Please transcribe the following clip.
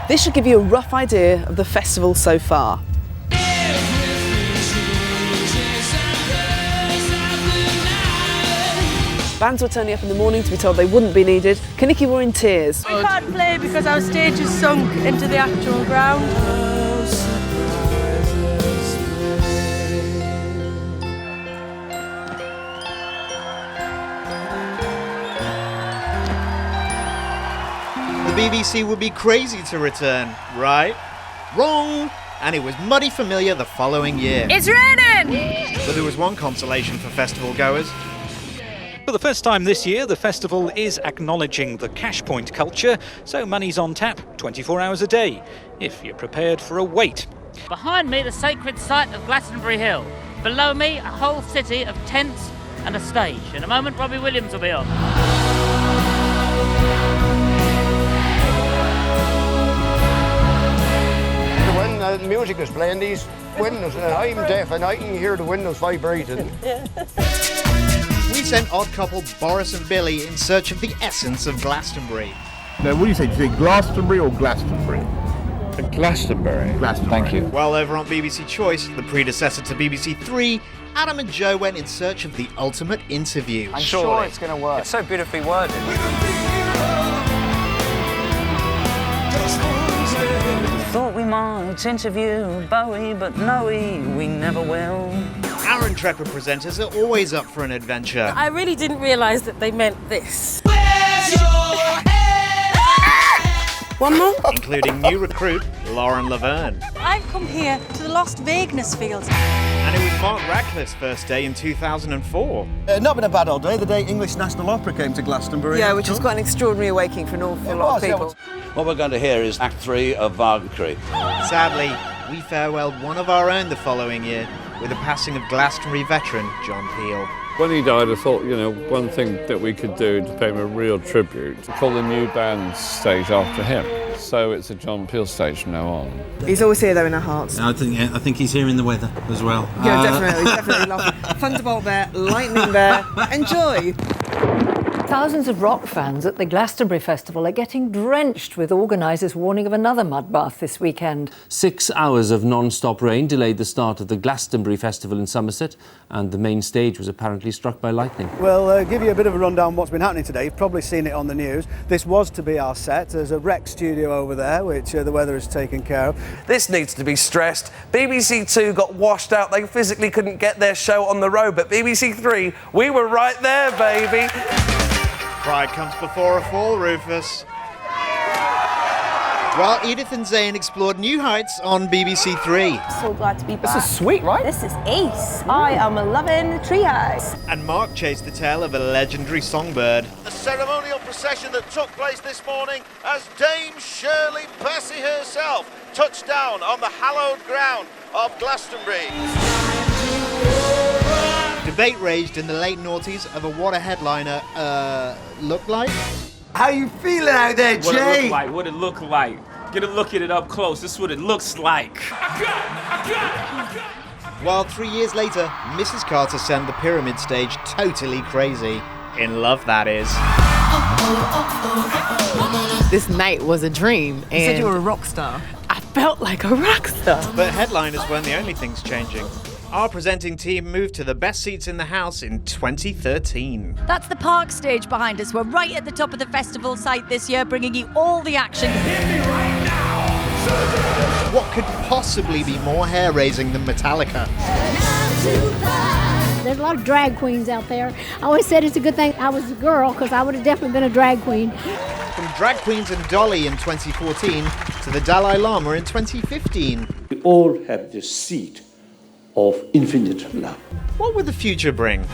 This should give you a rough idea of the festival so far. Bands were turning up in the morning to be told they wouldn't be needed. Kaniki were in tears. We can't play because our stage is sunk into the actual ground. The BBC would be crazy to return, right? Wrong! And it was muddy familiar the following year. It's raining! But there was one consolation for festival goers. For the first time this year, the festival is acknowledging the cash point culture, so money's on tap 24 hours a day, if you're prepared for a wait. Behind me, the sacred site of Glastonbury Hill. Below me, a whole city of tents and a stage. In a moment, Robbie Williams will be on. When the music is playing, these windows, I'm deaf and I can hear the windows vibrating. We sent odd couple Boris and Billy in search of the essence of Glastonbury. Now, what do you say? Do you say Glastonbury or Glastonbury? Glastonbury. Glastonbury. Thank you. While over on BBC Choice, the predecessor to BBC Three, Adam and Joe went in search of the ultimate interview. I'm sure it's going to work. It's so beautifully worded. Thought we might interview Bowie, but no, we never will. Our intrepid presenters are always up for an adventure. I really didn't realise that they meant this. One more? Including new recruit Lauren Laverne. I've come here to the Lost Vagueness Fields. And it was Mark Radcliffe's first day in 2004. Not been a bad old day, the day English National Opera came to Glastonbury. Yeah, which was quite an extraordinary awakening for an awful lot of people. What we're going to hear is Act 3 of Wagner. Sadly, we farewelled one of our own the following year with the passing of Glastonbury veteran John Peel. When he died, I thought, one thing that we could do to pay him a real tribute, to call the new band stage after him. So it's a John Peel stage from now on. He's always here, though, in our hearts. I think he's here in the weather as well. Yeah, definitely. Love Thunderbolt there, lightning there. Enjoy! Thousands of rock fans at the Glastonbury Festival are getting drenched, with organisers warning of another mud bath this weekend. 6 hours of non-stop rain delayed the start of the Glastonbury Festival in Somerset, and the main stage was apparently struck by lightning. Well, give you a bit of a rundown of what's been happening today. You've probably seen it on the news. This was to be our set. There's a rec studio over there, which the weather has taken care of. This needs to be stressed. BBC Two got washed out. They physically couldn't get their show on the road, but BBC Three, we were right there, baby. Pride comes before a fall, Rufus. While Edith and Zayn explored new heights on BBC Three. So glad to be back. This is sweet, right? This is ace. I am loving the treehouse. And Mark chased the tail of a legendary songbird. The ceremonial procession that took place this morning as Dame Shirley Bassey herself touched down on the hallowed ground of Glastonbury. Debate raged in the late noughties over what a headliner, looked like. How you feeling out there, Jay? What it look like. Get a look at it up close. This is what it looks like. While 3 years later, Mrs. Carter sent the pyramid stage totally crazy. In love, that is. This night was a dream. You said you were a rock star. I felt like a rock star. But headliners weren't the only things changing. Our presenting team moved to the best seats in the house in 2013. That's the park stage behind us. We're right at the top of the festival site this year, bringing you all the action. What could possibly be more hair-raising than Metallica? There's a lot of drag queens out there. I always said it's a good thing I was a girl, because I would have definitely been a drag queen. From drag queens and Dolly in 2014 to the Dalai Lama in 2015. We all have this seed of infinite love. What would the future bring?